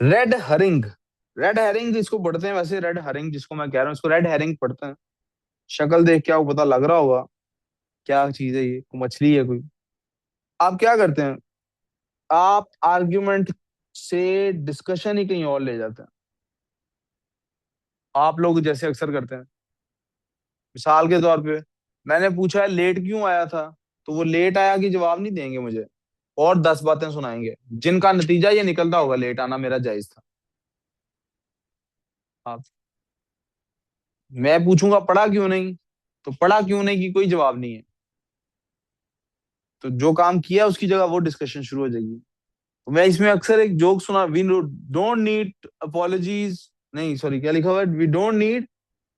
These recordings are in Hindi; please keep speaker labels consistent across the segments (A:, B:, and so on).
A: Red hurrying. रेड हेरिंग इसको पढ़ते हैं वैसे, रेड हरिंग जिसको मैं कह रहा हूँ इसको रेड हेरिंग पढ़ते हैं। शक्ल देख के आपको पता लग रहा होगा क्या चीज है, ये मछली है कोई। आप क्या करते हैं, आप आर्ग्यूमेंट से डिस्कशन ही कहीं और ले जाते हैं। आप लोग जैसे अक्सर करते हैं, मिसाल के तौर पे मैंने पूछा है लेट क्यों आया था, तो वो लेट आया कि जवाब नहीं देंगे मुझे, और 10 बातें सुनाएंगे जिनका नतीजा ये निकलता होगा लेट आना मेरा जायज था। आप, मैं पूछूंगा पढ़ा क्यों नहीं, तो पढ़ा क्यों नहीं की कोई जवाब नहीं है, तो जो काम किया उसकी जगह वो डिस्कशन शुरू हो जाएगी। तो मैं इसमें अक्सर एक जोक सुना, वी डोंट नीड अपॉलॉजीज, नहीं सॉरी क्या लिखा हुआ है, we don't need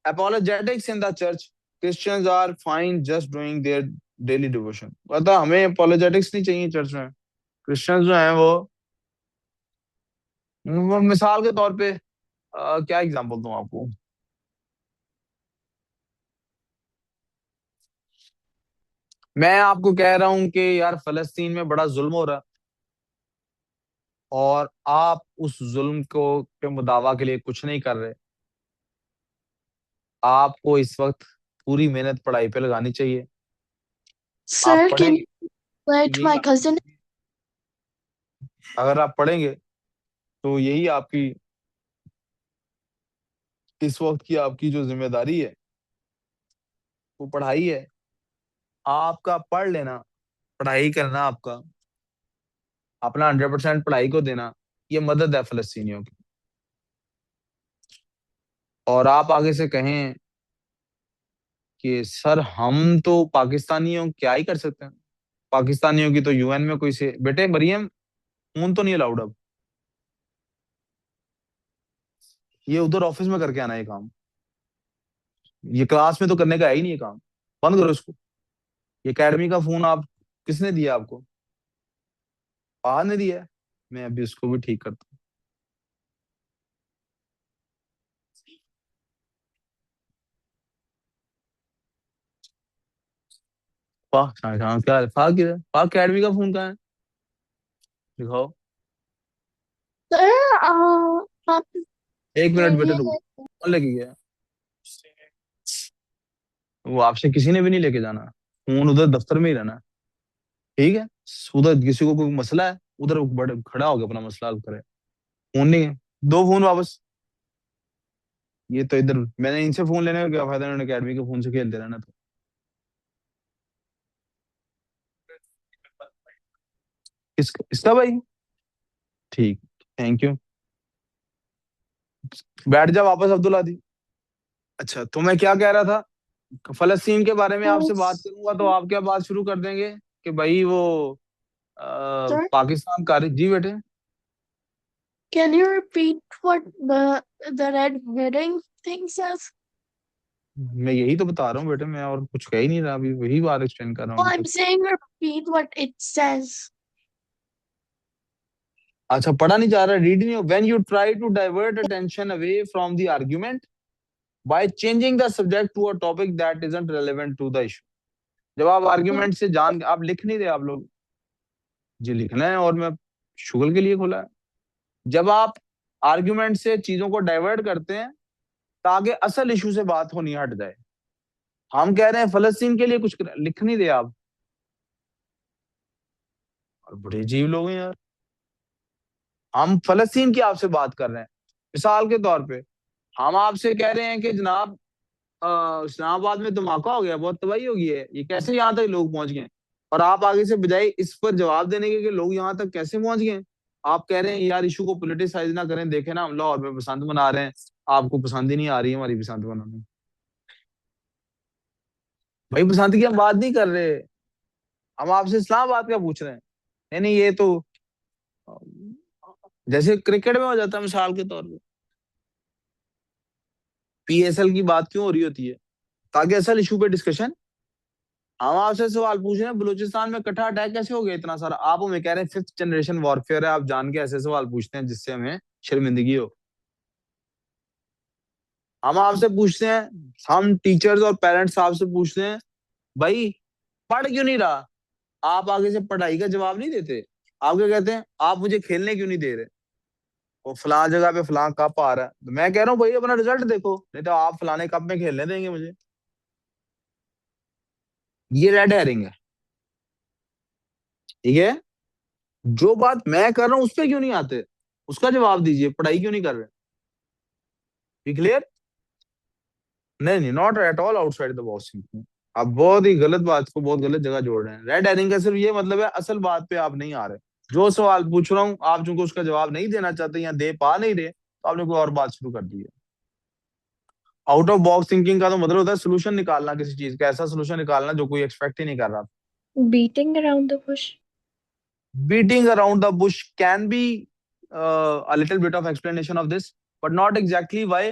A: apologetics in the church, Christians are fine just doing their daily devotion। मतलब हमें apologetics नहीं चाहिए चर्च में। क्रिश्चियंस जो हैं वो मिसाल के तौर पे क्या एग्जांपल दूं आपको। मैं आपको कह रहा हूं कि यार फलस्तीन में बड़ा जुल्म हो रहा है, और आप उस जुल्म को के मुदावा के लिए कुछ नहीं कर रहे। आपको इस वक्त पूरी मेहनत पढ़ाई पे लगानी चाहिए। आप
B: Sir, can
A: पढ़ेंगे
B: you
A: तो
B: let
A: यही
B: my cousin?
A: अगर आप पढ़ेंगे तो यही आपकी इस वक्त की आपकी जो जिम्मेदारी है वो पढ़ाई है। आपका पढ़ लेना, पढ़ाई करना, आपका अपना 100% पढ़ाई को देना, ये मदद है फलस्तीनियों की। और आप आगे से कहें कि सर हम तो पाकिस्तानियों क्या ही कर सकते हैं, पाकिस्तानियों की तो यूएन में कोई से, बेटे मरियम फोन तो नहीं अलाउड अब, ये उधर ऑफिस में करके आना है ये काम, ये क्लास में तो करने का है ही नहीं ये काम, बंद करो इसको। ये एकेडमी का फोन आप किसने दिया आपको, पापा ने दिया है। मैं अभी उसको भी ठीक करता हूँ। पाक कहाँ, क्या है पाक, किधर पाक एकेडमी का फोन कहाँ है, दिखाओ।
B: Sir, आप
A: 1 मिनट बेटे रुको,
B: ये
A: कौन लेके गया, वो आपसे किसी ने भी नहीं लेके जाना, फोन उधर दफ्तर में ही रहना, ठीक है। उधर किसी को कोई मसला है उधर बड़े खड़ा होकर अपना मसला हल करे। फोन नहीं है, दो फोन वापस। ये तो इधर मैंने इनसे फोन लेने का क्या फायदा, इन्होंने अकेडमी के फोन से खेलते रहना। तो इसका भाई, ठीक, थैंक यू, बैठ जा वापस अब्दुल आदि। अच्छा तो मैं क्या कह रहा था, फलस्तीन के बारे में आपसे बात करूंगा तो आप क्या बात शुरू कर देंगे कि भाई वो
B: sir,
A: पाकिस्तान का, जी बेटे।
B: can you repeat what the red wedding thing says?
A: मैं यही तो बता रहा हूँ बेटे, मैं और कुछ कह ही नहीं रहा, अभी वही बात एक्सप्लेन कर रहा हूँ
B: Oh,
A: अभी
B: I'm
A: तक।
B: saying repeat what it says.
A: अच्छा पढ़ा नहीं जा रहा, रीड नहीं हो, when you try to divert attention away from the argument by changing the subject to a topic that isn't relevant to the issue. जब आप आर्ग्यूमेंट से जान, आप लिख नहीं रहे आप लोग, जी लिखना है और मैं शुगल के लिए खोला है। जब आप आर्ग्यूमेंट से चीजों को डाइवर्ट करते हैं ताकि असल इशू से बात होनी हट जाए। हम कह रहे हैं फलस्तीन के लिए कुछ लिख नहीं रहे आप, और बड़े अजीब लोग हैं यार। हम फलस्तीन की आपसे बात कर रहे हैं, मिसाल के तौर पे हम आपसे कह रहे हैं कि जनाब इस्लामाबाद में धमाका हो गया, बहुत तबाही हो गई है, ये कैसे यहाँ तक लोग पहुंच गए, और आप आगे से बजाय इस पर जवाब देने के कि लोग यहाँ तक कैसे पहुंच गए, आप कह रहे हैं यार इशू को पोलिटिसाइज ना करें, देखे ना हम लाहौर में बसंत मना रहे हैं, आपको पसंद ही नहीं आ रही है हमारी बसंत मनाने। भाई बसंत की हम बात नहीं कर रहे, हम आपसे इस्लामाबाद का पूछ रहे हैं। नहीं नहीं, ये तो जैसे क्रिकेट में हो जाता है मिसाल के तौर पे, पीएसएल की बात क्यों हो रही होती है, ताकि असल इशू पे डिस्कशन। हम आपसे सवाल पूछ रहे हैं बलूचिस्तान में कट्ठा अटैक कैसे हो गया इतना सारा, आप हमें कह रहे हैं 5th जनरेशन वॉरफेयर है, आप जान के ऐसे सवाल पूछते हैं जिससे हमें शर्मिंदगी हो। हम आपसे पूछते हैं, हम टीचर्स और पेरेंट्स आपसे पूछते हैं भाई पढ़ क्यों नहीं रहा, आप आगे से पढ़ाई का जवाब नहीं देते, आप क्या कहते हैं, आप मुझे खेलने क्यों नहीं दे रहे। वो फलां जगह पे फलां कप आ रहा है, तो मैं कह रहा हूँ भाई अपना रिजल्ट देखो, नहीं तो आप फलाने कप में खेलने देंगे मुझे। ये रेड हेरिंग है। ठीक है, जो बात मैं कर रहा हूँ उस पर क्यों नहीं आते, उसका जवाब दीजिए, पढ़ाई क्यों नहीं कर रहे। क्लियर? नहीं नहीं, not at all outside the box. आप बहुत ही गलत बात को बहुत गलत जगह जोड़ रहे हैं। रेड हेरिंग का सिर्फ ये मतलब है असल बात पे आप नहीं आ रहे। जो सवाल पूछ रहा हूँ आप चूंकि उसका जवाब नहीं देना चाहते या दे पा नहीं रहे, तो आपने कोई और बात शुरू कर दी है। आउट ऑफ बॉक्स थिंकिंग का तो मतलब होता है सोल्यूशन निकालना, किसी चीज का ऐसा सोल्यूशन निकालना जो कोई एक्सपेक्ट ही नहीं कर रहा।
B: Beating around the bush.
A: Beating around the bush can be a little bit of explanation of this, but not exactly why.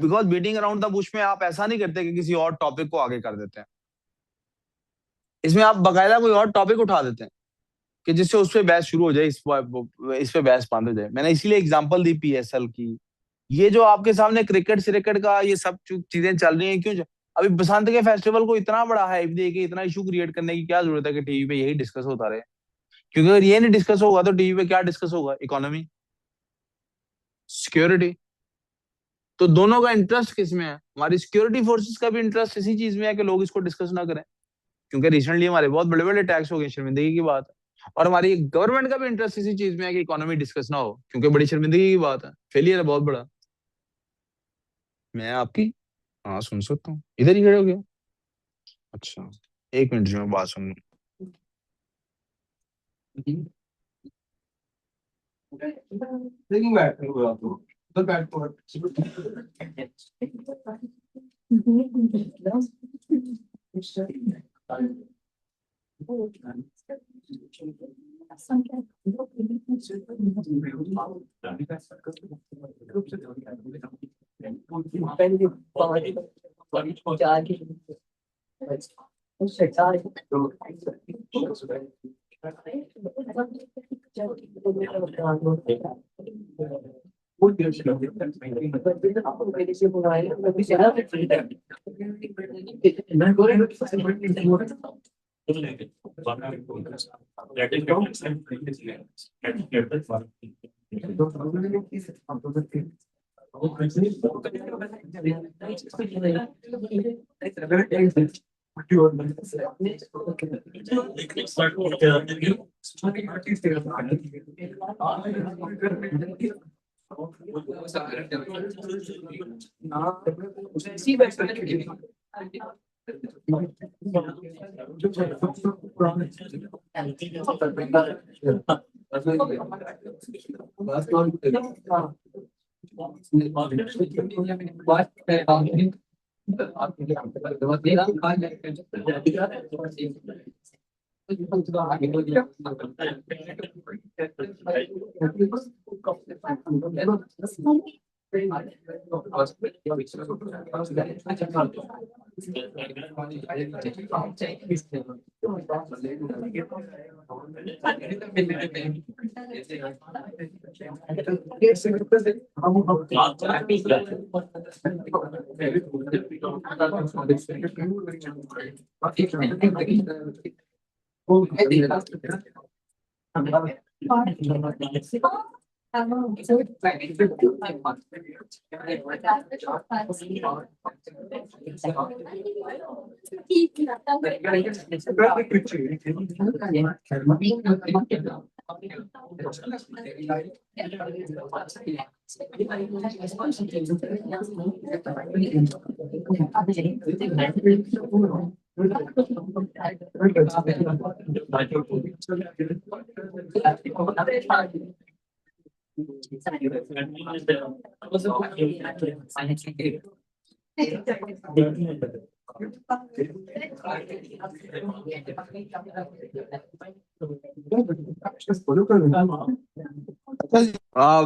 A: Because beating around the bush में आप ऐसा नहीं करते कि किसी और टॉपिक को आगे कर देते हैं। इसमें आप बकायदा कोई और टॉपिक उठा देते हैं कि जिससे उस पर बहस शुरू हो जाए, इस पे बहस बंद हो जाए। मैंने इसीलिए एग्जांपल दी पीएसएल की। ये जो आपके सामने क्रिकेट श्रिकेट का ये सब चीजें चल रही हैं, अभी बसंत के फेस्टिवल को इतना बड़ा हाइप दे के इतना इशू क्रिएट करने की क्या जरूरत है कि टीवी पे यही डिस्कस होता रहे। क्योंकि अगर ये नहीं डिस्कस होगा तो टीवी पे क्या डिस्कस होगा, इकोनॉमी, सिक्योरिटी। तो दोनों का इंटरेस्ट किस में है, हमारी सिक्योरिटी फोर्सेस का भी इंटरेस्ट इसी चीज में है कि लोग इसको डिस्कस ना करें। क्योंकि रिसेंटली हमारे बहुत बड़े बड़े टैक्स हो गए, शर्मिंदगी की बात है। और हमारी गवर्नमेंट का भी इंटरेस्ट इसी चीज में है कि इकोनॉमी डिस्कस ना हो, क्योंकि बड़ी शर्मिंदगी की बात है, फेलियर है बहुत बड़ा। मैं आपकी, हाँ सुन सकता हूँ, इधर ही खड़े हो गया। अच्छा, एक मिनट जो मैं बात सुन लूं।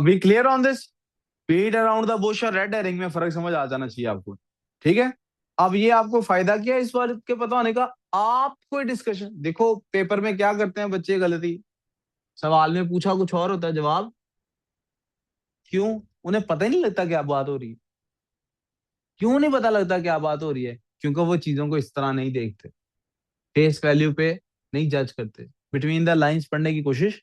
A: We clear on this? Beat around the bush और रेड हेरिंग में फर्क समझ आ जाना चाहिए आपको। ठीक है, अब ये आपको फायदा क्या है इस बार के पता होने का। आप कोई डिस्कशन देखो, पेपर में क्या करते हैं बच्चे, गलती, सवाल में पूछा कुछ और होता है, जवाब क्यों, उन्हें पता ही नहीं लगता क्या बात हो रही है। क्यों नहीं पता लगता क्या बात हो रही है? क्योंकि वो चीजों को इस तरह नहीं देखते, फेस वैल्यू पे नहीं जज करते, बिटवीन द लाइंस पढ़ने की कोशिश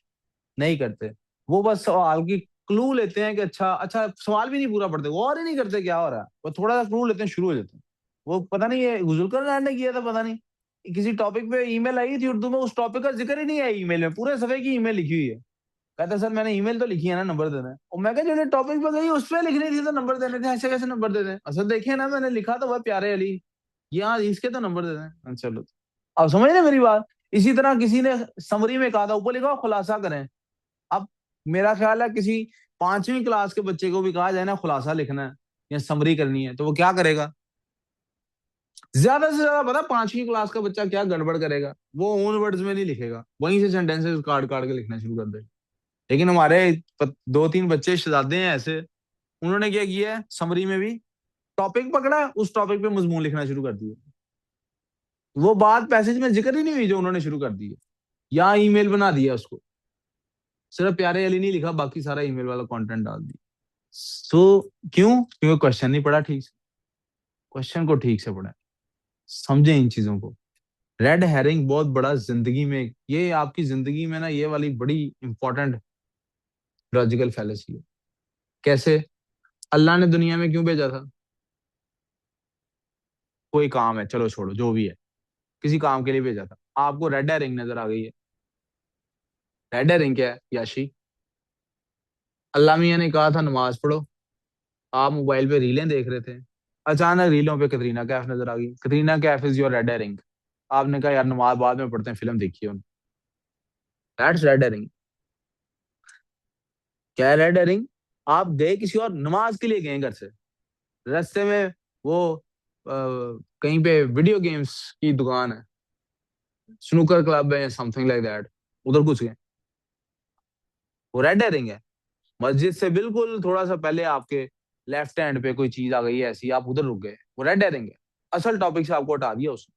A: नहीं करते। वो बस सवाल की क्लू लेते हैं कि अच्छा अच्छा, सवाल भी नहीं पूरा पढ़ते, वो और ही नहीं करते क्या हो रहा है, वो थोड़ा सा क्लू लेते हैं, शुरू हो जाते हैं। वो पता नहीं ये जुल्फिकार ने किया था, पता नहीं किसी टॉपिक पे ईमेल आई थी उर्दू में, उस टॉपिक का जिक्र ही नहीं है ईमेल में, पूरे सफे की ईमेल लिखी हुई है। कहता सर मैंने ईमेल तो लिखी है ना, नंबर देना है। और मैं कहा जो टॉपिक पे गई उस पर लिखनी थी तो नंबर देने थे, ऐसे कैसे नंबर दे दें? असर देखिए ना, मैंने लिखा तो वह प्यारे अली, यहाँ इसके तो नंबर दे दें। चलो, अब समझ ना मेरी बात। इसी तरह किसी ने समरी में कहा था, ऊपर लिखा खुलासा करें। अब मेरा ख्याल है किसी 5वीं क्लास के बच्चे को भी कहा जाए ना खुलासा लिखना है या समरी करनी है, तो वो क्या करेगा? ज्यादा से ज्यादा पता 5वीं क्लास का बच्चा क्या गड़बड़ करेगा? वो ओन वर्ड्स में नहीं लिखेगा, वहीं से सेंटेंसेस काट काट के लिखना शुरू कर देगा। लेकिन हमारे 2-3 बच्चे शहजादे हैं ऐसे, उन्होंने क्या किया है, समरी में भी टॉपिक पकड़ा, उस टॉपिक पे मजमून लिखना शुरू कर दिया। वो बात पैसेज में जिक्र ही नहीं हुई जो उन्होंने शुरू कर दी है, यहाँ ईमेल बना दिया उसको, सिर्फ प्यारे अली नहीं लिखा, बाकी सारा ईमेल वाला कंटेंट डाल दिया। सो क्यों? क्योंकि क्वेश्चन नहीं पढ़ा ठीक से, क्वेश्चन को ठीक से पढ़ा, समझे इन चीजों को। रेड हेरिंग बहुत बड़ा जिंदगी में, ये आपकी जिंदगी में ना, ये वाली बड़ी इंपॉर्टेंट लॉजिकल फैलेसी है। कैसे? अल्लाह ने दुनिया में क्यों भेजा था? कोई काम है, चलो छोड़ो जो भी है, किसी काम के लिए भेजा था, आपको रेड हेरिंग नजर आ गई है। रेड हेरिंग क्या है याशी? अल्लाह मियां ने कहा था नमाज पढ़ो, आप मोबाइल पे रीलें देख रहे थे, अचानक रीलों पे कतरीना कैफ नजर आ गई, Katrina Kaif is your red herring. आपने कहा यार नमाज बाद में पढ़ते हैं, फिल्म देखिए उन, दैट्स रेड हेरिंग। क्या है रेड हेरिंग? आप गए किसी और, नमाज के लिए गए घर से, रास्ते में वो कहीं पे वीडियो गेम्स की दुकान है, स्नूकर क्लब है, समथिंग लाइक दैट, उधर घुस गए, वो रेड हेरिंग है। मस्जिद से बिल्कुल थोड़ा सा पहले आपके लेफ्ट हैंड पे कोई चीज आ गई है ऐसी, आप उधर रुक गए, वो रेड हेरिंग है। असल टॉपिक से आपको हटा दिया उसने।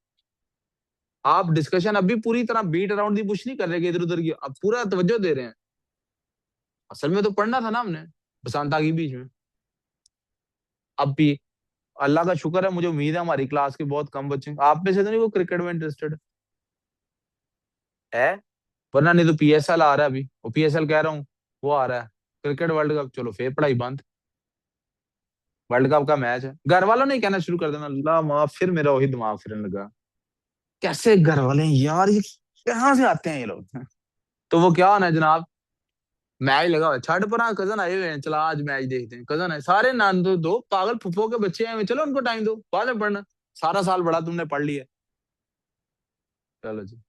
A: आप डिस्कशन अभी पूरी तरह बीट अराउंड दी पुश नहीं कर रहे कि इधर उधर की, आप पूरा तवज्जो दे रहे हैं। असल में तो पढ़ना था ना हमने, बसंता के बीच में। अब भी अल्लाह का शुक्र है, मुझे उम्मीद है हमारी क्लास के बहुत कम बच्चे, आप में से तो नहीं वो क्रिकेट में इंटरेस्टेड है, वरना नहीं तो पीएसएल आ रहा है अभी, वो पीएसएल कह रहा हूँ, वो आ रहा है क्रिकेट वर्ल्ड कप, चलो फिर पढ़ाई बंद। वर्ल्ड कप का मैच है, घर वालों ने कहना शुरू कर देना, अल्लाह माफ, फिर मेरा वही दिमाग फिरने लगा, कैसे घर वाले हैं यार, ये कहाँ से आते हैं ये लोग। तो वो क्या होना है जनाब, मैच लगा हुआ है, छठ पर कजन आए हुए हैं, चला आज मैच देखते हैं, कजन है सारे, नान दो पागल फुफ्फो के बच्चे आए हुए, चलो उनको टाइम दो, बाद में पढ़ना, सारा साल बड़ा तुमने पढ़ लिया, चलो जी।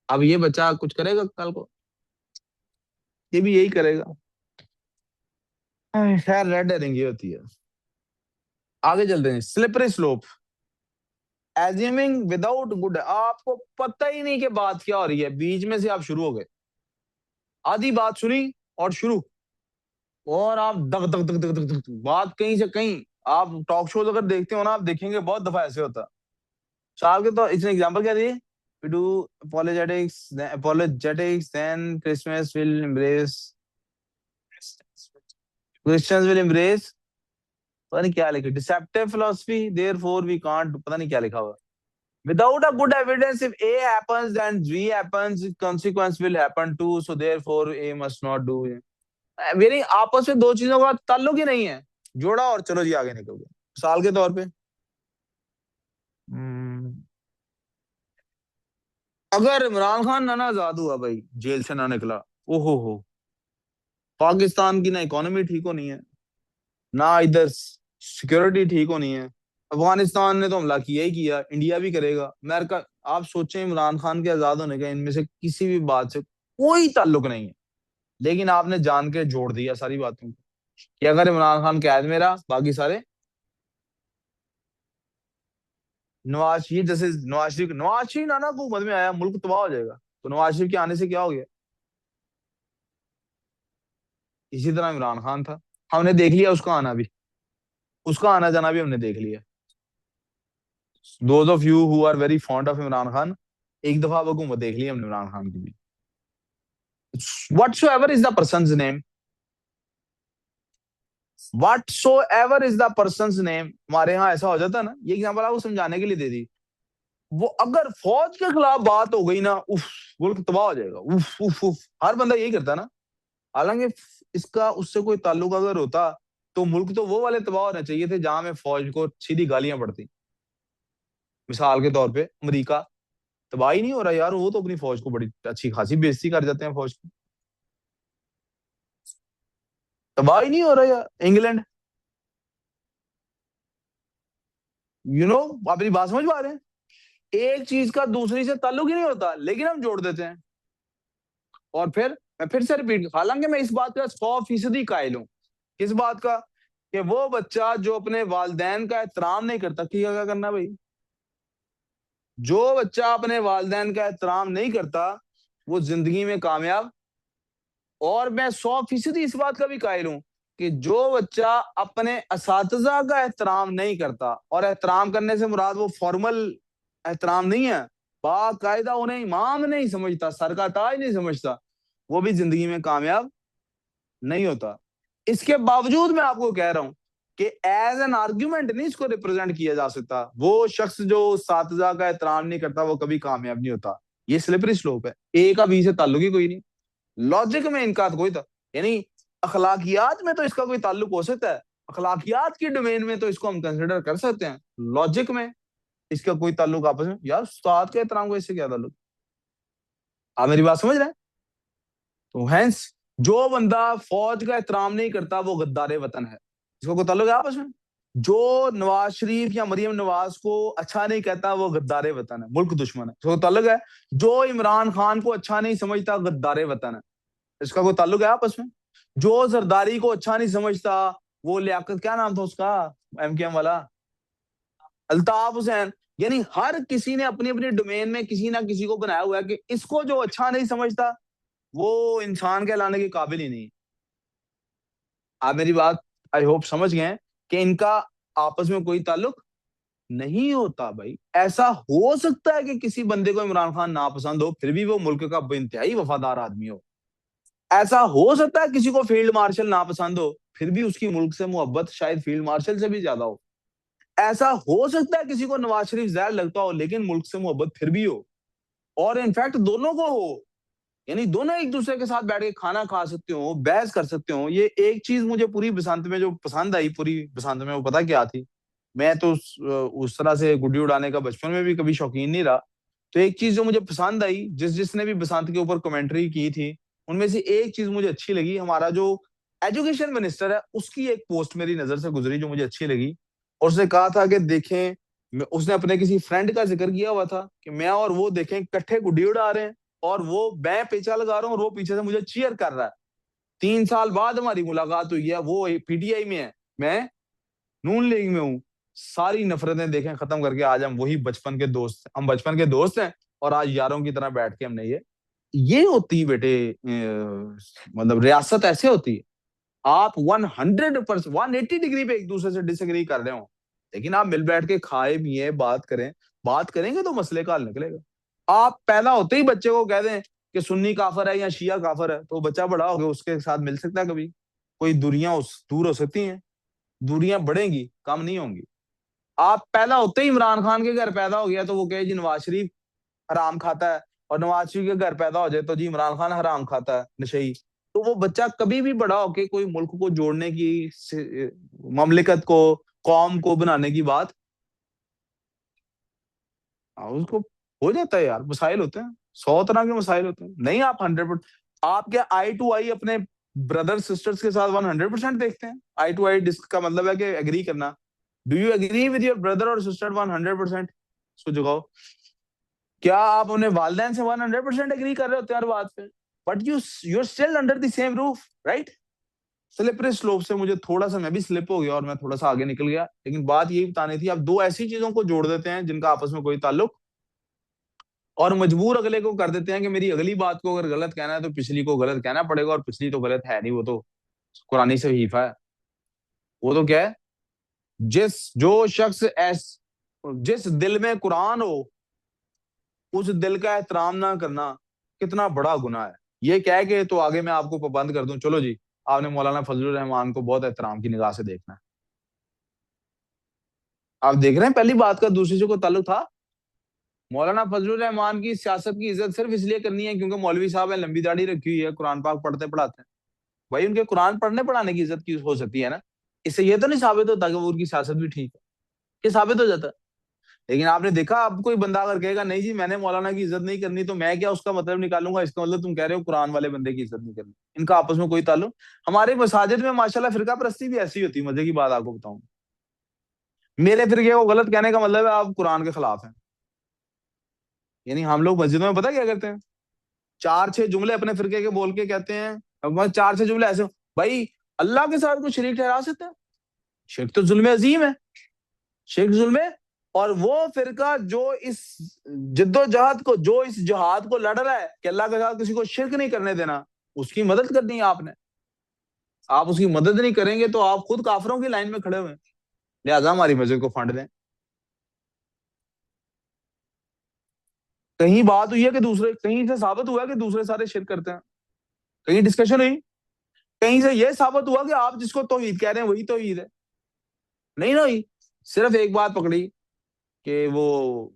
A: अब ये बच्चा कुछ करेगा कल को, ये भी यही करेगा। खैर रेड हेरिंग ये होती है। आगे चलते हैं, slippery slope, assuming without good, आपको पता ही नहीं कि बात क्या हो रही है, बीच में से आप शुरू हो गए, आधी बात सुनी और शुरू, और आप दग दग दग दग दग दग, बात कहीं से कहीं। आप टॉक शोज अगर देखते हो ना, आप देखेंगे बहुत दफा ऐसे होता है। साल के तो इसने एग्जांपल क्या दिए, we do apologetics then Christmas will embrace, Christians will embrace, पता नहीं क्या लिखा, deceptive philosophy therefore we can't, पता नहीं क्या लिखा हुआ। Without a good evidence, if A happens then B happens, consequence will happen too, so therefore A must not do। मेरी आपस में दो चीजों का ताल्लुक ही नहीं है, जोड़ा और चलो जी आगे निकल गए। साल के तौर पे, हम्म, अगर इमरान खान ना आजाद हुआ भाई, जेल से ना निकला, ओहो हो, पाकिस्तान की ना इकोनॉमी ठीक होनी है, ना इधर सिक्योरिटी ठीक होनी है। अफगानिस्तान ने तो हमला किया ही किया, इंडिया भी करेगा, अमेरिका। आप सोचें इमरान खान के आजाद होने का इनमें से किसी भी बात से कोई ताल्लुक नहीं है, लेकिन आपने जान के जोड़ दिया सारी बातों को कि अगर इमरान खान कैद में रहा, बाकी सारे, नवाज शरीफ जैसे, नवाज शरीफ नाना हुकूमत में आया, मुल्क तबाह हो जाएगा, तो नवाज शरीफ के आने से क्या हो गया? इसी तरह इमरान खान था, हमने देख लिया उसका आना भी, उसका आना जाना भी हमने देख लिया। Those of you who are very fond of Imran Khan, एक दफा अब हुकूमत देख ली हमने इमरान खान की भी। Whatsoever is the person's name, whatsoever is the person's name, हमारे यहाँ ऐसा हो जाता है ना, ये एग्जांपल आपको समझाने के लिए दे दी। वो अगर फौज के खिलाफ बात हो गई ना, उफ, मुल्क तबाह हो जाएगा, उफ उफ उफ, हर बंदा यही करता है ना। हालांकि इसका उससे कोई ताल्लुक अगर होता तो मुल्क तो वो वाले तबाह होने चाहिए थे जहां में फौज को सीधी गालियां पड़ती। मिसाल के तौर पे अमेरिका तबाह ही नहीं हो रहा यार, वो तो अपनी फौज को बड़ी अच्छी खासी बेइज्जती कर जाते हैं फौज की। तबाह ही नहीं हो रहा यार इंग्लैंड। अपनी बात समझ पा रहे हैं? एक चीज का दूसरी से ताल्लुक ही नहीं होता लेकिन हम जोड़ देते हैं। और फिर मैं फिर से रिपीट, हालांकि मैं इस बात का 100% कायल हूं। किस बात का? कि वो बच्चा जो अपने वालदैन का एहतराम नहीं करता, क्या क्या करना भाई, जो बच्चा अपने वालदैन का एहतराम नहीं करता वो जिंदगी में कामयाब। और मैं 100% इस बात का भी कायल हूं कि जो बच्चा अपने असातिज़ा का एहतराम नहीं करता, और एहतराम करने से मुराद वो फॉर्मल एहतराम नहीं है, बाकायदा उन्हें इमाम नहीं समझता, सर का ताज नहीं समझता, वो भी जिंदगी में कामयाब नहीं होता। इसके बावजूद मैं आपको कह रहा हूं कि एज एन आर्ग्यूमेंट नहीं इसको रिप्रेजेंट किया जा सकता। वो शख्स जो सातजा का एहतराम नहीं करता वो कभी कामयाब नहीं होता। ये स्लिपरी स्लोप है, ए का बी से ताल्लुक ही कोई नहीं। लॉजिक में इनका कोई था यानी, अखलाकियात में तो इसका कोई ताल्लुक हो सकता है, अखलाकियात की डोमेन में तो इसको हम कंसिडर कर सकते हैं, लॉजिक में इसका कोई ताल्लुक आपस में, यार उस्ताद के एहतराम को इससे क्या ताल्लुक? आप मेरी बात समझ रहे हैं? तो हैंस जो बंदा फौज का एहतराम नहीं करता वो गद्दार वतन है। इसको कोई ताल्लुक है आपस में? जो नवाज शरीफ या मरियम नवाज को अच्छा नहीं कहता वो गद्दार वतन है, मुल्क दुश्मन है, इसको ताल्लुक है? जो इमरान खान को अच्छा नहीं समझता गद्दार वतन है, इसका कोई ताल्लुक है आपस में? जो जरदारी को अच्छा नहीं समझता, वो लियाकत क्या नाम था उसका, एमकेएम वाला, अल्ताफ हुसैन, यानी हर किसी ने अपनी अपनी डोमेन में किसी ना किसी को बनाया हुआ है कि इसको जो अच्छा नहीं समझता वो इंसान कहलाने के काबिल ही नहीं। आप मेरी बात आई होप समझ गए हैं कि इनका आपस में कोई ताल्लुक नहीं होता भाई। ऐसा हो सकता है कि किसी बंदे को इमरान खान नापसंद हो फिर भी वो मुल्क का बेइंतहाई वफादार आदमी हो। ऐसा हो सकता है किसी को फील्ड मार्शल नापसंद हो फिर भी उसकी मुल्क से मोहब्बत शायद फील्ड मार्शल से भी ज्यादा हो। ऐसा हो सकता है किसी को नवाज शरीफ जहर लगता हो लेकिन मुल्क से मोहब्बत फिर भी हो। और इनफैक्ट दोनों को हो, यानी दोनों एक दूसरे के साथ बैठ के खाना खा सकते हो, बहस कर सकते हो। ये एक चीज मुझे पूरी बसंत में जो पसंद आई, पूरी बसंत में, वो पता क्या थी? मैं तो उस तरह से गुड्डी उड़ाने का बचपन में भी कभी शौकीन नहीं रहा। तो एक चीज जो मुझे पसंद आई, जिसने भी बसंत के ऊपर कमेंट्री की थी, उनमें से एक चीज मुझे अच्छी लगी। हमारा जो एजुकेशन मिनिस्टर है उसकी एक पोस्ट मेरी नजर से गुजरी जो मुझे अच्छी लगी। और उसने कहा था कि देखें, उसने अपने किसी फ्रेंड का जिक्र किया हुआ था कि मैं और वो देखें इकट्ठे गुड्डी उड़ा रहे हैं, और वो मैं पेचा लगा रहा हूँ और वो पीछे से मुझे चीयर कर रहा है। 3 साल बाद हमारी मुलाकात हुई है, वो पीटीआई में है, मैं नून लीग में हूँ। सारी नफरतें देखें खत्म करके आज हम वही बचपन के दोस्त, हम बचपन के दोस्त हैं और आज यारों की तरह बैठ के हमने ये होती बेटे, मतलब रियासत ऐसे होती है। आप 100% 180 डिग्री पे एक दूसरे से डिसएग्री कर रहे हो लेकिन आप मिल बैठ के खाए पिए बात करें, बात करेंगे तो मसले का हल निकलेगा। आप पैदा होते ही बच्चे को कह दें कि सुन्नी काफर है या शिया काफर है तो बच्चा बड़ा हो गया उसके साथ मिल सकता है कभी? कोई दूरियां दूर हो सकती हैं? दूरियां बढ़ेंगी, कम नहीं होंगी। आप पैदा होते ही इमरान खान के घर पैदा हो गया तो वो कहे जी नवाज शरीफ हराम खाता है, और नवाज शरीफ के घर पैदा हो जाए तो जी इमरान खान हराम खाता है, नशई। तो वो बच्चा कभी भी बड़ा होके कोई मुल्क को जोड़ने की, ममलिकत को, कौम को बनाने की बात, उसको हो जाता है यार। मसाइल होते हैं, 100 तरह के मसाइल होते हैं। नहीं आप 100%, आप क्या आई टू आई अपने ब्रदर सिस्टर्स के साथ 100% देखते हैं? आई टू आई डिस्क का मतलब है कि एग्री करना। Do you agree with your brother और सिस्टर 100%? इसको जगाओ। क्या आप अपने वालदैन से 100% एग्री कर रहे होते हैं हर बात पे? But you are still under the same roof, right? Slippery slope से मुझे थोड़ा सा, मैं भी स्लिप हो गया और मैं थोड़ा सा आगे निकल गया, लेकिन बात यही बतानी थी। आप दो ऐसी चीजों को जोड़ देते हैं जिनका आपस में कोई ताल्लुक, और मजबूर अगले को कर देते हैं कि मेरी अगली बात को अगर गलत कहना है तो पिछली को गलत कहना पड़ेगा, और पिछली तो गलत है नहीं, वो तो कुरानी से हीफा है। वो तो क्या है, जो शख्स जिस दिल में कुरान हो उस दिल का एहतराम ना करना कितना बड़ा गुनाह है। ये कह के तो आगे मैं आपको पाबंद कर दूं, चलो जी आपने मौलाना फजलुर रहमान को बहुत एहतराम की निगाह से देखना है। आप देख रहे हैं पहली बात का दूसरी से कोई ताल्लुक था? मौलाना फजलुर रहमान की सियासत की इज्जत सिर्फ इसलिए करनी है क्योंकि मौलवी साहब है, लंबी दाढ़ी रखी हुई है, कुरान पाक पढ़ते पढ़ाते हैं। भाई उनके कुरान पढ़ने पढ़ाने की इज्जत की हो सकती है ना, इससे ये तो नहीं साबित होता कि वो उनकी सियासत भी ठीक है, ये साबित हो जाता है। लेकिन आपने देखा, अब कोई बंदा अगर कहेगा नहीं जी मैंने मौलाना की इज्जत नहीं करनी, तो मैं क्या उसका मतलब निकालूंगा, इसका मतलब तुम कह रहे हो कुरान वाले बंदे की इज्जत नहीं करनी। इनका आपस में कोई ताल्लुक। हमारे मसाजिद में माशाल्लाह फिरका परस्ती भी ऐसी होती है, मजे की बात आपको बताऊं। मेरे फिरके को गलत कहने का मतलब है आप कुरान के खिलाफ हैं। यानी हम लोग मस्जिदों में पता क्या करते हैं, चार छह जुमले अपने फिरके के बोल के कहते हैं, अब बस चार छह जुमले ऐसे, भाई अल्लाह के साथ को शरीक ठहरा सकते हैं? शिर्क तो जुल्म अजीम है, शिर्क जुल्म है। और वो फिरका जो इस जिद्दोजहद को, जो इस जिहाद को लड़ रहा है कि अल्लाह के साथ किसी को शिरक नहीं करने देना, उसकी मदद करनी है आपने। आप उसकी मदद नहीं करेंगे तो आप खुद काफिरों की लाइन में खड़े हुए हैं। लिहाजा हमारी मस्जिद को फंड दें। कहीं बात हुई है कि दूसरे, कहीं से साबित हुआ है कि दूसरे सारे शिरक करते हैं? कहीं डिस्कशन हुई? कहीं से यह साबित हुआ कि आप जिसको तौहीद कह रहे हैं वही तौहीद है? नहीं ना हुई। सिर्फ एक बात पकड़ी कि वो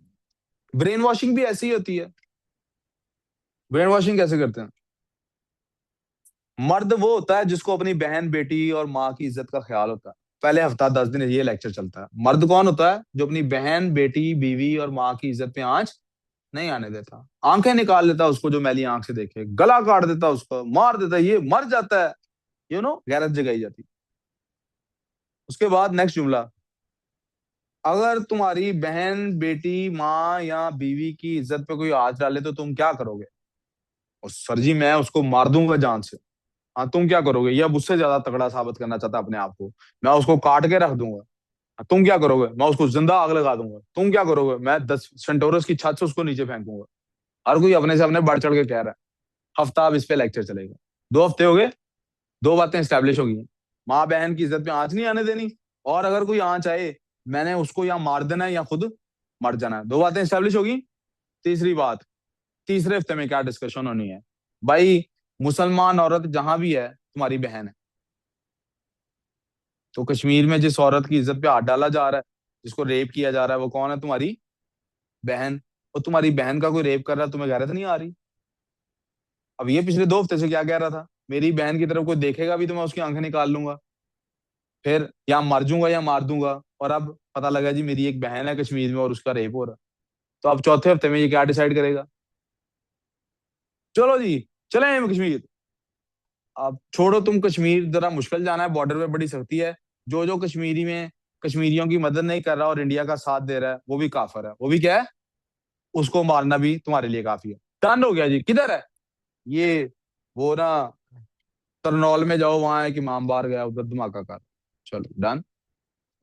A: ब्रेन वॉशिंग भी ऐसी ही होती है। ब्रेन वॉशिंग कैसे करते हैं? मर्द वो होता है जिसको अपनी बहन बेटी और माँ की इज्जत का ख्याल होता है। पहले हफ्ता 10 दिन ये लेक्चर चलता है। मर्द कौन होता है? जो अपनी बहन बेटी बीवी और माँ की इज्जत पे आंच नहीं आने देता, आंखें निकाल लेता उसको जो मैली आंख से देखे, गला काट देता उसको, मार देता, ये मर जाता है। गैरत जगाई जाती। उसके बाद नेक्स्ट जुमला, अगर तुम्हारी बहन बेटी माँ या बीवी की इज्जत पे कोई हाथ डाले तो तुम क्या करोगे? और सर जी मैं उसको मार दूंगा जान से। हाँ तुम क्या करोगे? या उससे ज्यादा तगड़ा साबित करना चाहता अपने आप को? मैं उसको काट के रख दूंगा। हाँ, तुम क्या करोगे? मैं उसको जिंदा आग लगा दूंगा। तुम क्या करोगे? मैं 10 सेंटोरस की छत से उसको नीचे फेंकूंगा। हर कोई अपने से अपने बढ़ चढ़ के कह रहा है। हफ्ता अब इस पे लेक्चर चलेगा। 2 हफ्ते हो गए, दो बातें स्टैब्लिश हो गई। माँ बहन की इज्जत पे आंच नहीं आने देनी, और अगर कोई आंच आए मैंने उसको या मार देना है या खुद मर जाना है। 2 बातें स्टैब्लिश होगी। तीसरी बात, तीसरे हफ्ते में क्या डिस्कशन होनी है? भाई मुसलमान औरत जहां भी है तुम्हारी बहन है। तो कश्मीर में जिस औरत की इज्जत पे हाथ डाला जा रहा है, जिसको रेप किया जा रहा है, वो कौन है? तुम्हारी बहन। और तुम्हारी बहन का कोई रेप कर रहा है, तुम्हें गैरत नहीं आ रही? अब ये पिछले 2 हफ्ते से क्या कह रहा था, मेरी बहन की तरफ कोई देखेगा भी तो मैं उसकी आंखें निकाल लूंगा, फिर या मर जाऊंगा या मार दूंगा। और अब पता लगा जी मेरी एक बहन है कश्मीर में और उसका रेप हो रहा है। तो अब चौथे हफ्ते में ये क्या डिसाइड करेगा? चलो जी चले कश्मीर। अब छोड़ो तुम कश्मीर, जरा मुश्किल जाना है, बॉर्डर पे बड़ी सख्ती है। जो कश्मीरी में कश्मीरियों की मदद नहीं कर रहा और इंडिया का साथ दे रहा है वो भी काफिर है। वो भी क्या है? उसको मारना भी तुम्हारे लिए काफी है। डन हो गया जी। किधर है ये? वो ना तरनौल में जाओ, वहां एक इमाम बार गया, उधर धमाका कर। चलो डन।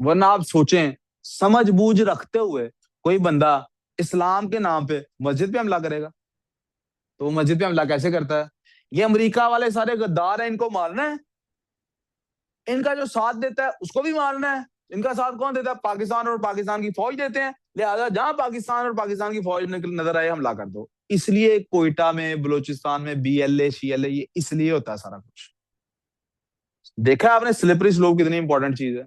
A: वरना आप सोचें, समझ बूझ रखते हुए कोई बंदा इस्लाम के नाम पे मस्जिद पे हमला करेगा, तो वो मस्जिद पे हमला कैसे करता है? ये अमेरिका वाले सारे गद्दार हैं, इनको मारना है। इनका जो साथ देता है उसको भी मारना है। इनका साथ कौन देता है? पाकिस्तान और पाकिस्तान की फौज देते हैं। लिहाजा जहां पाकिस्तान और पाकिस्तान की फौज नजर आए हमला कर दो। इसलिए कोयटा में बलूचिस्तान में BLA CLA ये इसलिए होता है सारा कुछ। देखा है आपने स्लिपरी स्लोप कितनी इंपॉर्टेंट चीज है।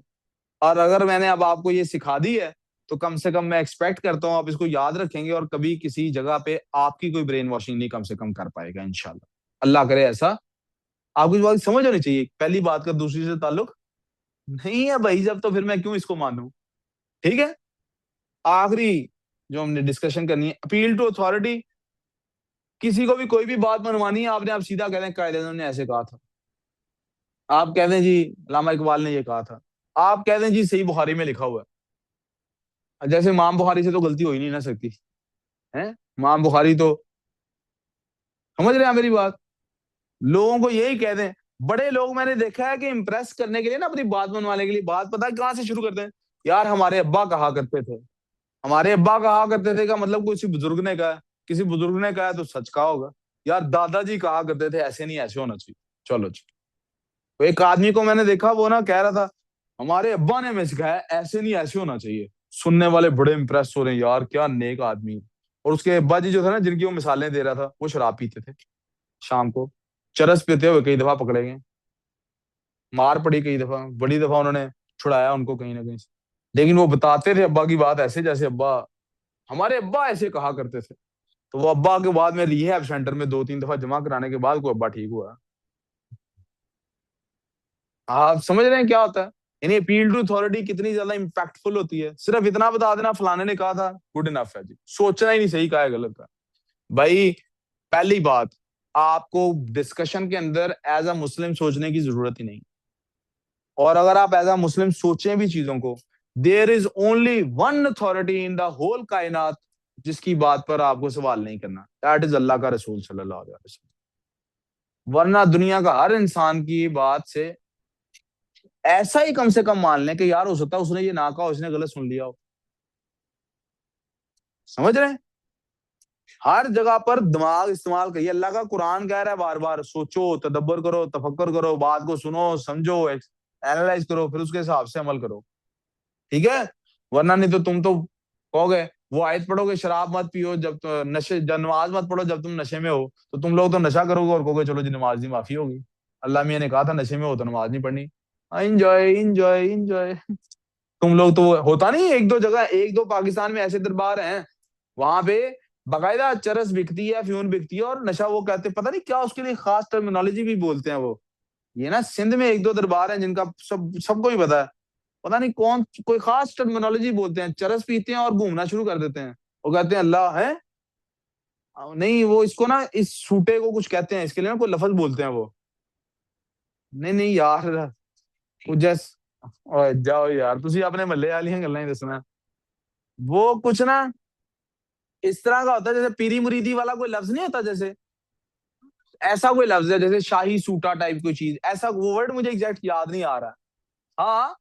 A: और अगर मैंने अब आपको ये सिखा दी है तो कम से कम मैं एक्सपेक्ट करता हूँ आप इसको याद रखेंगे और कभी किसी जगह पे आपकी कोई ब्रेन वॉशिंग नहीं कम से कम कर पाएगा इंशाल्लाह। अल्लाह करे ऐसा। आपको इस बात की समझ होनी चाहिए, पहली बात का दूसरी से ताल्लुक नहीं है भाई, जब तो फिर मैं क्यों इसको मानूं? ठीक है। आखिरी जो हमने डिस्कशन करनी है, अपील टू अथॉरिटी। किसी को भी कोई भी बात मनवानी है आपने, आप सीधा कह दें कायदे ने ऐसे कहा था। आप कह दें जी अल्लामा इकबाल ने ये कहा था। आप कह दें जी सही बुखारी में लिखा हुआ है। जैसे इमाम बुखारी से तो गलती हो ही नहीं ना सकती है। इमाम बुखारी तो, समझ रहे हैं मेरी बात? लोगों को यही कह दें। बड़े लोग मैंने देखा है कि इंप्रेस करने के लिए ना, अपनी बात मनवाने के लिए, बात पता है कहां से शुरू करते हैं? यार हमारे अब्बा कहा करते थे। हमारे अब्बा कहा करते थे का मतलब किसी बुजुर्ग ने कहा है। किसी बुजुर्ग ने कहा है तो सच कहा होगा। यार दादाजी कहा करते थे ऐसे नहीं ऐसे होना चाहिए। चलो जी। तो एक आदमी को मैंने देखा, वो ना कह रहा था हमारे अब्बा ने हमें सिखाया ऐसे नहीं ऐसे होना चाहिए। सुनने वाले बड़े इंप्रेस हो रहे हैं, यार क्या नेक आदमी है। और उसके अब्बा जी जो थे ना, जिनकी वो मिसालें दे रहा था, वो शराब पीते थे। शाम को चरस पीते हुए कई दफा पकड़े गए, मार पड़ी कई दफा, बड़ी दफा उन्होंने छुड़ाया उनको कहीं ना कहीं से। लेकिन वो बताते थे अब्बा की बात ऐसे जैसे अब्बा, हमारे अब्बा ऐसे कहा करते थे। तो वो अब्बा के बाद में रिहैब सेंटर में 2-3 दफा जमा कराने के बाद कोई अब्बा ठीक हुआ। आप समझ रहे हैं क्या होता है? यानी अपील टू अथॉरिटी कितनी ज्यादा इम्पैक्टफुल होती है। सिर्फ इतना बता देना फलाने ने कहा था, गुड इनफ है जी, सोचना ही नहीं सही कहा है गलत है। भाई पहली बात, आपको डिस्कशन के अंदर एज अ मुस्लिम सोचने की जरूरत ही नहीं। और अगर आप एज अ मुस्लिम सोचें भी चीजों को, there is only one authority in the whole कायनात जिसकी बात पर आपको सवाल नहीं करना, दैट इज अल्लाह का रसूल सल्लल्लाहु अलैहि वसल्लम। वरना दुनिया का हर इंसान की बात से ऐसा ही कम से कम मान लें कि यार हो सकता है उसने ये ना कहा, उसने गलत सुन लिया हो। समझ रहे हैं? हर जगह पर दिमाग इस्तेमाल करिए। अल्लाह का कुरान कह रहा है बार बार, सोचो, तदब्बर करो, तफक्कर करो, बात को सुनो, समझो, एनालाइज करो, फिर उसके हिसाब से अमल करो। ठीक है? वरना नहीं तो तुम तो कहोगे, वो आयत पढ़ोगे, शराब मत पियो जब नशे, जब नमाज मत पढ़ो जब तुम नशे में हो, तो तुम लोग तो नशा करोगे और कहोगे चलो जी नमाज की माफी होगी। अल्लाह मियां ने कहा था नशे में हो तो नमाज नहीं पढ़नी। Enjoy enjoy enjoy. तुम लोग तो होता नहीं, एक दो जगह, एक दो पाकिस्तान में ऐसे दरबार हैं, वहां पे बाकायदा चरस बिकती है, फ्यून बिकती है और नशा, वो कहते हैं पता नहीं क्या उसके लिए खास टर्मिनोलॉजी भी बोलते हैं वो। ये ना सिंध में एक दो दरबार हैं जिनका सबको ही पता है, पता नहीं कौन, कोई खास टर्मिनोलॉजी बोलते हैं, चरस पीते हैं और घूमना शुरू कर देते हैं। वो कहते हैं अल्लाह है, नहीं वो इसको ना, इस सूटे को कुछ कहते हैं, इसके लिए ना कोई लफज बोलते हैं वो। नहीं नहीं यार, वो जैस ओए जाओ यार, तुसी अपने मल्ले वाली गल्लां ही दसना। वो कुछ ना इस तरह का होता है, जैसे पीरी मुरीदी वाला कोई लफ्ज नहीं होता, जैसे ऐसा कोई लफ्ज है, जैसे शाही सूटा टाइप कोई चीज, ऐसा वो वर्ड मुझे एग्जैक्ट याद नहीं आ रहा। हाँ,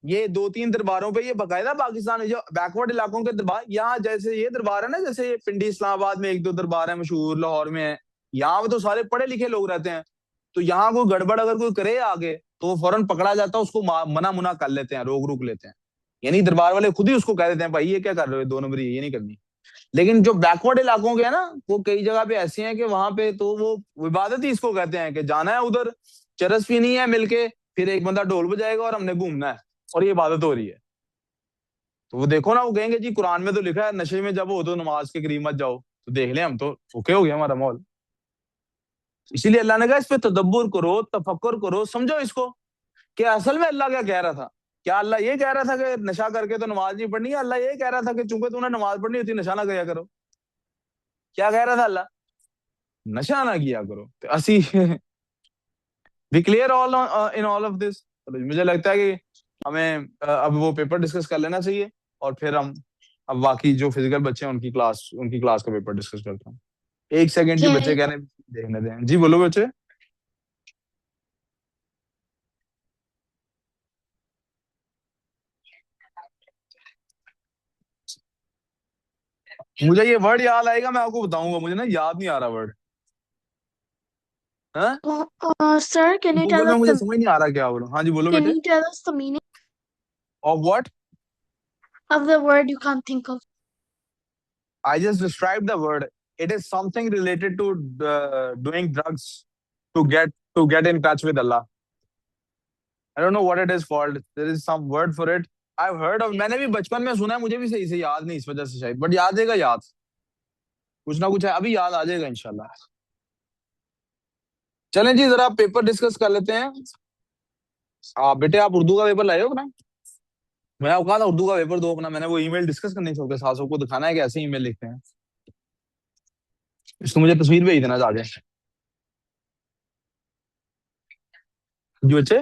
A: ये दो तीन दरबारों पे ये बकायदा पाकिस्तान में जो बैकवर्ड इलाकों के दरबार, यहाँ जैसे ये दरबार है ना, जैसे ये पिंडी इस्लामाबाद में एक दो दरबार है मशहूर, लाहौर में है, यहाँ पे तो सारे पढ़े लिखे लोग रहते हैं। तो यहाँ कोई गड़बड़ अगर कोई करे आगे, तो वो फौरन पकड़ा जाता है, उसको मना मुना कर लेते हैं, रोक रोक लेते हैं। यानी दरबार वाले खुद ही उसको कह देते हैं भाई ये क्या कर रहे हो, दो नंबरी ये नहीं करनी। लेकिन जो बैकवर्ड इलाकों के है ना, वो कई जगह पे ऐसे हैं कि वहां पे तो वो इबादत ही इसको कहते हैं कि जाना है उधर, चरस पीनी है मिलके, फिर एक बंदा ढोल बजाएगा और हमने घूमना है, और ये इबादत हो रही है। तो वो देखो ना, वो कहेंगे जी कुरान में तो लिखा है नशे में जब हो तो नमाज के करीब मत जाओ, तो देख लें हम तो ओके हो गया हमारा माहौल। इसीलिए अल्लाह ने कहा इस पे तदब्बुर करो, तफक्कुर करो, समझो इसको कि असल में अल्लाह क्या कह रहा था। क्या अल्लाह ये कह रहा था कि नशा करके तो नमाज नहीं पढ़नी है? अल्लाह ये कह रहा था कि चूंकि तूने नमाज पढ़नी होती नशा ना किया करो? क्या कह रहा था अल्लाह? नशा ना किया करो। तो असी we clear all in all of this. मुझे लगता है कि हमें अब वो पेपर डिस्कस कर लेना चाहिए, और फिर हम अब बाकी जो फिजिकल बच्चे हैं उनकी क्लास का पेपर डिस्कस करते हैं। एक सेकंड जी, बच्चे
B: Okay.
A: कहने देखने दें जी, बोलो बच्चे। मुझे ये वर्ड याद आएगा, मैं आपको बताऊंगा, मुझे ना याद नहीं आ रहा वर्ड। हाँ,
B: Sir,
A: गूगल में मुझे समझ नहीं आ रहा क्या बोलूं। हाँ जी बोलो
B: can
A: बेटे।
B: you tell us the meaning
A: of what?
B: of the word you can't think of?
A: I just described the word. It is something related to doing drugs to get in touch with Allah. I don't know what it is called. There is some word for it. I've heard of. मैंने भी बचपन में सुना है, मुझे भी सही से याद नहीं इस वजह से शायद, बट याद आएगा, याद कुछ ना कुछ है, अभी याद आ जाएगा इंशाल्लाह। चलें जी, जरा पेपर डिस्कस कर लेते हैं। बेटे आप उर्दू का पेपर लाए हो अपना? मैं आपको कहा था उर्दू का पेपर दो अपना, मैंने वो ईमेल डिस्कस करनी थी सबके साथ, सबको दिखाना है कि ऐसे ईमेल लिखते हैं। इसको मुझे तस्वीर भेज देना जाके जी बच्चे।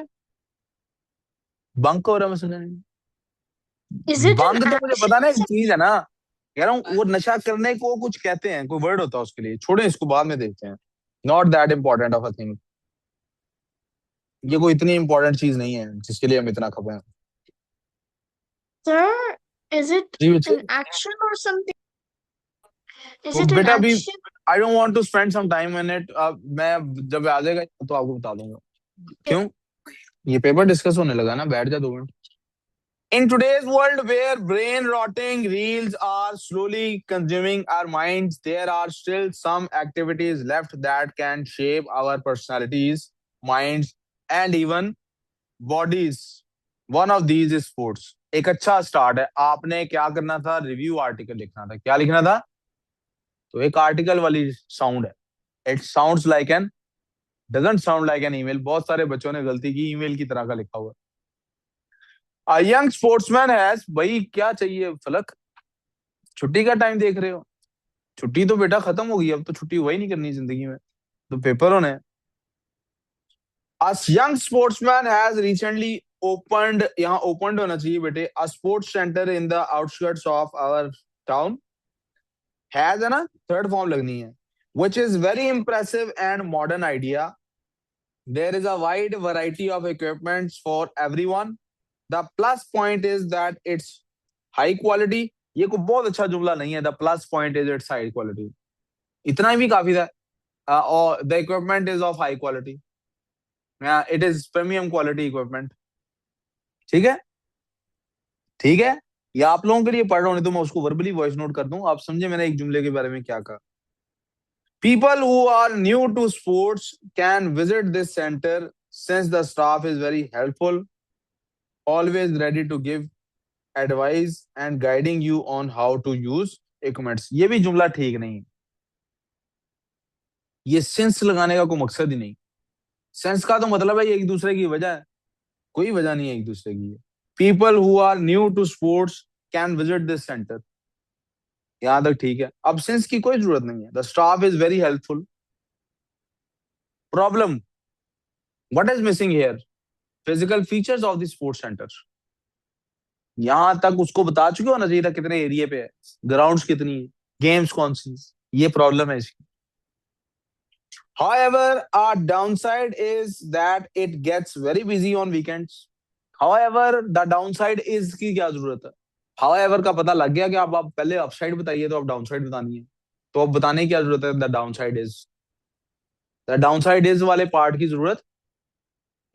A: बंक हो रहा है, मैं समझा नहीं।
B: Is it an
A: बंक तो मुझे
B: action
A: पता ना
B: or
A: एक
B: something?
A: चीज है ना, कह रहा हूँ वो नशा करने को कुछ कहते हैं, कोई वर्ड होता है उसके लिए, छोड़े इसको बाद में देखते हैं। Not that important of a thing. ये कोई इतनी इंपॉर्टेंट चीज नहीं है जिसके लिए हम इतना खपे हैं।
B: Sir, is it
A: जी बच्चे।
B: an action or something? Is
A: वो
B: it an
A: बेटा अभी
B: action?
A: I don't want to spend some time in it. मैं जब आ जाएगा तो आपको बता दूंगा। क्यों? ये पेपर डिस्कस होने लगा ना, बैठ जा 2 minute. In today's world where brain rotting reels are slowly consuming our minds, there are still some activities left that can shape our personalities, minds, and even bodies. One of these is sports. एक अच्छा स्टार्ट है। आपने क्या करना था? रिव्यू आर्टिकल लिखना था। क्या लिखना था? तो एक आर्टिकल वाली साउंड है। It sounds like an doesn't sound like an email. बहुत सारे बच्चों ने गलती की, ईमेल की तरह का लिखा हुआ। अ यंग स्पोर्ट्समैन हैज, भाई क्या चाहिए फलक, छुट्टी का टाइम देख रहे हो? छुट्टी तो बेटा खत्म हो गई, अब तो छुट्टी हुआ ही नहीं करनी जिंदगी में, तो पेपर होने हैं। A young sportsman has recently opened, यहाँ opened होना चाहिए बेटे, a sports center in the outskirts of our town। has है ना, थर्ड फॉर्म लगनी है। which is very impressive and modern idea। there is a wide variety of equipments for everyone। the plus point is that it's high quality। ये को बहुत अच्छा जुमला नहीं है, the plus point is its high quality, इतना ही भी काफी था। और the equipment is of high quality, it is premium quality equipment। ठीक है, ठीक है। ये आप लोगों के लिए पढ़ रहा हूं, नहीं तो मैं उसको वर्बली वॉइस नोट कर दूं, आप समझे मैंने एक जुमले के बारे में क्या कहा। People who are new to sports can visit this centre since the staff is very helpful, always ready to give advice and guiding you on how to use equipments. ये भी जुमला ठीक नहीं है, ये सिंस लगाने का कोई मकसद ही नहीं। सेंस का तो मतलब है ये एक दूसरे की वजह है, कोई वजह नहीं है एक दूसरे की। People who are new to sports can visit this centre, यहां तक ठीक है। अब सिंस की कोई जरूरत नहीं है। The staff is very helpful. Problem, what is missing here, physical features of the sports centre. यहां तक उसको बता चुके हो ना चाहिए था कितने एरिया पे है, ग्राउंड्स कितनी है, गेम्स कौन सी, ये प्रॉब्लम है इसकी। However, our downside is that it gets very busy on weekends। However, the downside is की क्या जरूरत है? However का पता लग गया कि आप पहले अपसाइड बताइए तो आप डाउनसाइड बतानी है, तो अब बताने की क्या जरूरत है? The downside is, the downside is वाले पार्ट की जरूरत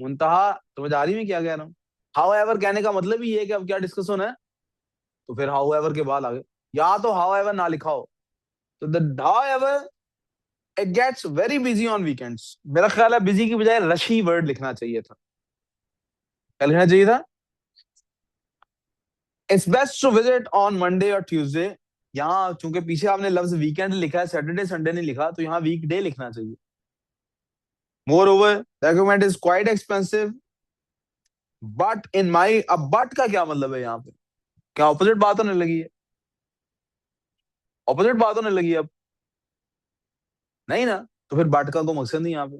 A: मुंतहा समझ आ रही है क्या कह रहा हूँ? हाउ एवर कहने का मतलब ही है कि अब क्या डिस्कस होना है, तो फिर हाउ एवर के बाद आगे, या तो हाउ एवर ना लिखा हो तो the however it gets very busy on weekends. मेरा ख्याल है बिजी की बजाय रशी वर्ड लिखना चाहिए था, क्या लिखना चाहिए था? It's best to visit on Monday और ट्यूसडे। यहाँ चूंकि पीछे आपने लफ्ज वीकेंड लिखा है, सैटरडे संडे नहीं लिखा, तो यहाँ वीकडे लिखना चाहिए। Moreover the equipment is quite expensive but in my, अब बट का क्या मतलब है यहाँ पे? क्या ऑपोजिट बात होने लगी है? ऑपोजिट बात होने लगी है अब? नहीं ना, तो फिर बट का कोई मकसद नहीं यहाँ पे।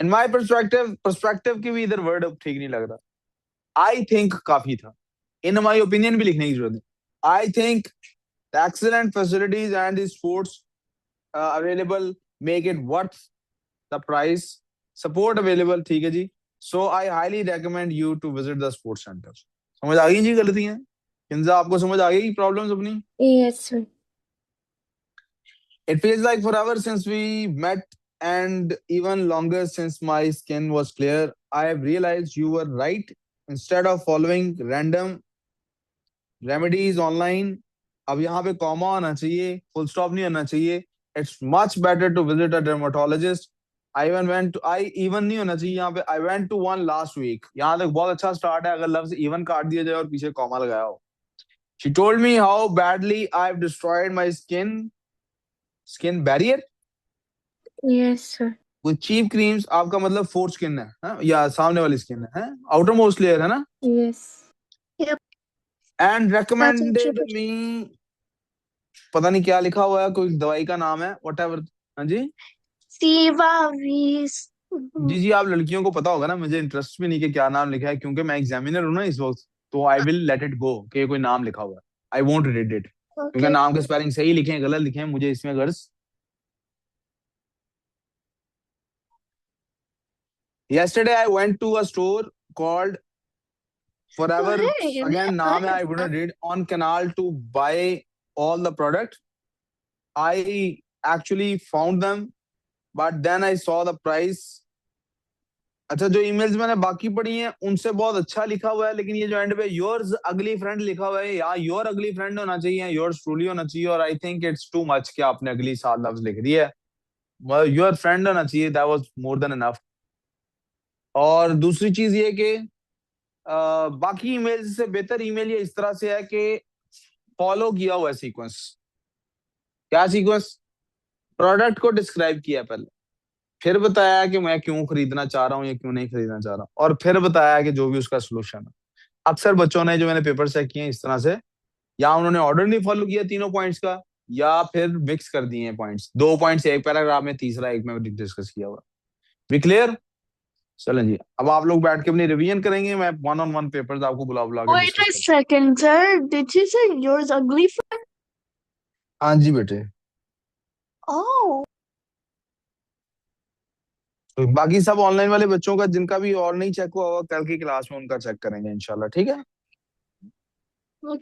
A: इन माई परस्पेक्टिव, परस्पेक्टिव की भी इधर वर्ड अब ठीक नहीं लग रहा। आई थिंक काफी था, इन माई ओपिनियन भी लिखने की जरूरत नहीं। I think the excellent facilities and the sports available make it worth the price, support available, ठीक है जी। So I highly recommend you to visit the sports centre. समझ आ गई जी गलतियां? किंजा आपको समझ आ गई प्रॉब्लम्स अपनी?
B: Yes, sir.
A: It feels like forever since we met and even longer since my skin was clear। I have realized you were right। Instead of following random remedies online, अब यहाँ पे कॉमा होना चाहिए, फुल स्टॉप नहीं होना चाहिए। It's much better to visit a dermatologist। I even नहीं होना चाहिए यहाँ पे। I went to one last week। यहाँ तक बहुत अच्छा स्टार्ट है, अगर लफ्ज even काट दिया जाए और पीछे कॉमा लगाया हो। She told me how badly I've destroyed my skin barrier।
B: Yes, sir.
A: with cheap creams, आपका मतलब फोर स्किन है, हाँ? या सामने वाली स्किन है, आउटर मोस्ट लेयर है ना।
B: Yes. Yep,
A: and
B: that's
A: recommended
B: actually
A: मी, पता नहीं क्या लिखा हुआ है, कोई दवाई का नाम है, वट एवर। हाँ जी,
B: Sivavis.
A: जी जी, आप लड़कियों को पता होगा ना, मुझे इंटरेस्ट भी नहीं कि क्या नाम लिखा है, क्योंकि मैं एग्जामिनर हूँ ना इस वक्त, तो I will let it go कि कोई नाम लिखा हुआ है। आई वोंट रीड इट, क्योंकि
B: Okay.
A: नाम के स्पेलिंग सही लिखे गलत लिखे, मुझे इसमें गर्ज। yesterday I went to a store called
B: Oh,
A: Forever,
B: hey,
A: again
B: I
A: नाम है, I wouldn't read, on Canal to buy all the product। I actually found them, but then I saw the price। अच्छा, जो ईमेल्स मैंने बाकी पढ़ी हैं उनसे बहुत अच्छा लिखा हुआ है, लेकिन ये जो एंड पे योर्स अगली फ्रेंड लिखा हुआ है, या योर अगली फ्रेंड होना चाहिए, योर्स ट्रूली होना चाहिए, और I think it's too much कि आपने अगली साल लफ्ज लिख दिया है। योर फ्रेंड होना चाहिए, that was more than enough. और दूसरी चीज ये कि बाकी ईमेल से बेहतर ईमेल ये इस तरह से है कि फॉलो किया हुआ है सीक्वेंस। क्या सीक्वेंस? प्रोडक्ट को डिस्क्राइब किया पहले, फिर बताया कि मैं क्यों खरीदना चाह रहा हूँ या क्यों नहीं खरीदना चाह रहा, और फिर बताया कि जो भी उसका सोल्यूशन है। अक्सर बच्चों ने, जो मैंने पेपर चेक किए इस तरह से, या उन्होंने ऑर्डर नहीं फॉलो किया तीनों पॉइंट्स का, या फिर मिक्स कर दिए हैं पॉइंट्स, दो पॉइंट्स एक पैराग्राफ में, तीसरा एक में डिस्कस किया हुआ। भी क्लियर? चलें जी, अब आप लोग बैठ के अपनी रिवीजन करेंगे, मैं वन ऑन वन पेपर्स आपको बुला बुला के
B: Wait
A: डिस्कस
B: a
A: करूँ।
B: second, sir. Did you say yours ugly?
A: हाँ जी बेटे।
B: Oh.
A: तो बाकी सब ऑनलाइन वाले बच्चों का, जिनका भी और नहीं चेक हुआ होगा, कल की क्लास में उनका चेक करेंगे इंशाल्लाह, ठीक है।
B: Okay.